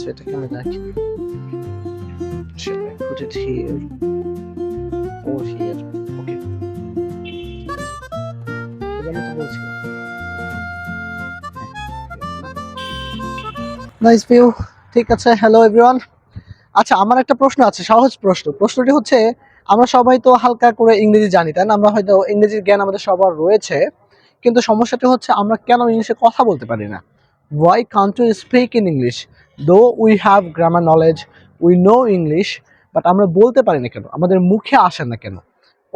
আচ্ছা এটাকে আমি রাখি। Should I put it here or here? Okay. এবার আমি তো বলছি নাইস ভিউ। ঠিক আছে, হ্যালো এভরিওয়ান। আচ্ছা আমার একটা প্রশ্ন আছে, সহজ প্রশ্ন। প্রশ্নটি হচ্ছে আমরা সবাই তো হালকা করে ইংরেজি জানি, তাই না? আমরা হয়তো ইংরেজির জ্ঞান আমাদের সবার রয়েছে, কিন্তু সমস্যাটি হচ্ছে আমরা কেন ইংলিশে কথা বলতে পারি না? Why can't we speak in English? Though we have grammar knowledge, we know English, but আমরা বলতে পারি না কেন? আমাদের মুখে আসে না কেন?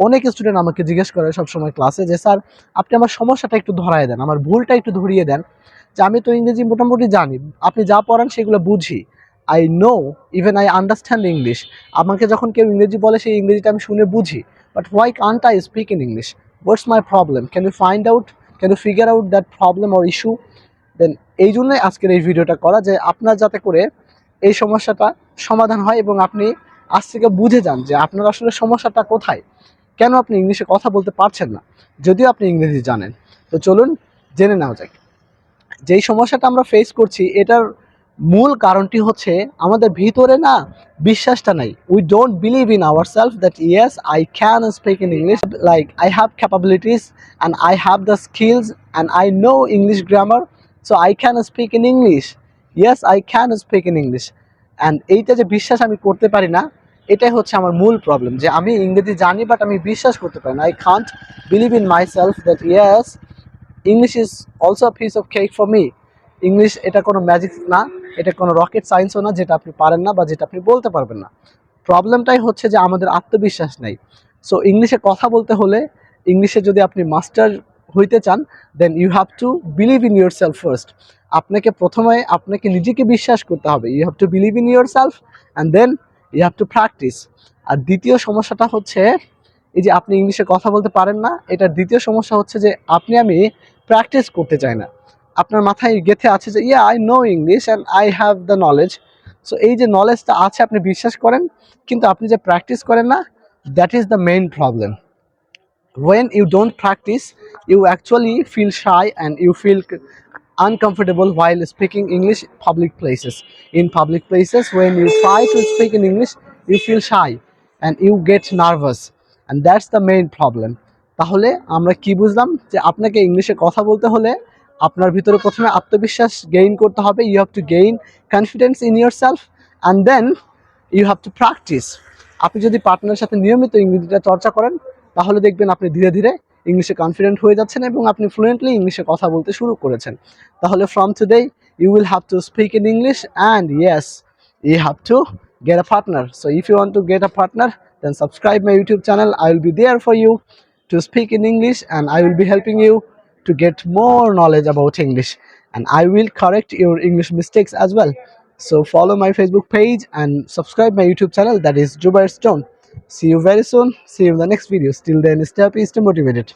অনেক স্টুডেন্ট আমাকে জিজ্ঞেস করে সবসময় ক্লাসে যে স্যার আপনি আমার সমস্যাটা একটু ধরায় দেন, আমার ভুলটা একটু ধরিয়ে দেন, যে আমি তো ইংরেজি মোটামুটি জানি, আপনি যা পড়ান সেগুলো বুঝি, I know, even I understand English. আমাকে যখন কেউ ইংরেজি বলে সেই ইংরেজিটা আমি শুনে বুঝি, but why can't I speak in English? What's my problem? Can you find out, can you figure out that problem or issue? Then এই জন্যই আজকের এই ভিডিওটা করা, যে আপনার যাতে করে এই সমস্যাটা সমাধান হয় এবং আপনি আজ থেকে বুঝে যান যে আপনার আসলে সমস্যাটা কোথায়, কেন আপনি ইংলিশে কথা বলতে পারছেন না যদিও আপনি ইংরেজি জানেন। তো চলুন জেনে নেওয়া যাক। যেই সমস্যাটা আমরা ফেস করছি এটার মূল কারণটি হচ্ছে আমাদের ভিতরে না বিশ্বাসটা নাই। We don't believe in our self that yes I can speak in English, like I have capabilities and I have the skills and I know English grammar, so I can speak in English. Yes I can speak in English. And এইটা যে বিশ্বাস আমি করতে পারি না, এটাই হচ্ছে আমার মূল প্রবলেম, যে আমি ইংরেজি জানি বাট আমি বিশ্বাস করতে পারি না। I can't believe in my self that yes English is also a piece of cake for me. English এটা কোনো ম্যাজিক না, এটা কোনো রকেট সায়েন্সও না যেটা আপনি পারেন না বা যেটা আপনি বলতে পারবেন না। প্রবলেমটাই হচ্ছে যে আমাদের আত্মবিশ্বাস নেই। সো ইংলিশে কথা বলতে হলে, ইংলিশে যদি আপনি মাস্টার হইতে চান, then you have to believe in yourself first. আপনাকে প্রথমে আপনাকে নিজেকে বিশ্বাস করতে হবে। You have to believe in yourself and then you have to practise. আর দ্বিতীয় সমস্যাটা হচ্ছে এই যে আপনি ইংলিশে কথা বলতে পারেন না, এটার দ্বিতীয় সমস্যা হচ্ছে যে আমি প্র্যাকটিস করতে চাই না। আপনার মাথায় গেঁথে আছে যে yeah I know English and I have the knowledge. So এই যে নলেজটা আছে আপনি বিশ্বাস করেন, কিন্তু আপনি যে প্র্যাকটিস করেন না, that is the main problem. When you don't practice, you actually feel shy and you feel uncomfortable while speaking English public places. In public places, when you try to speak in English, you feel shy and you get nervous, and that's the main problem. তাহলে আমরা কি বুঝলাম? যে আপনাকে ইংলিশে কথা বলতে হলে আপনার ভিতরে প্রথমে আত্মবিশ্বাস গেইন করতে হবে। You have to gain confidence in yourself and then you have to practise. আপনি যদি পার্টনারের সাথে নিয়মিত ইংরেজিটা চর্চা করেন, তাহলে দেখবেন আপনি ধীরে ধীরে ইংলিশে কনফিডেন্ট হয়ে যাচ্ছেন এবং আপনি ফ্লুয়েন্টলি ইংলিশে কথা বলতে শুরু করেছেন। তাহলে from today you will have to speak in English and yes you have to get a partner. So if you want to get a partner, then subscribe my YouTube channel. I will be there for you to speak in English and I will be helping you to get more knowledge about English, and I will correct your English mistakes as well. So follow my Facebook page and subscribe my YouTube channel, that is Jubair Stone. See you very soon. See you in the next video. Till then, stay happy, stay motivated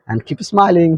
and keep smiling.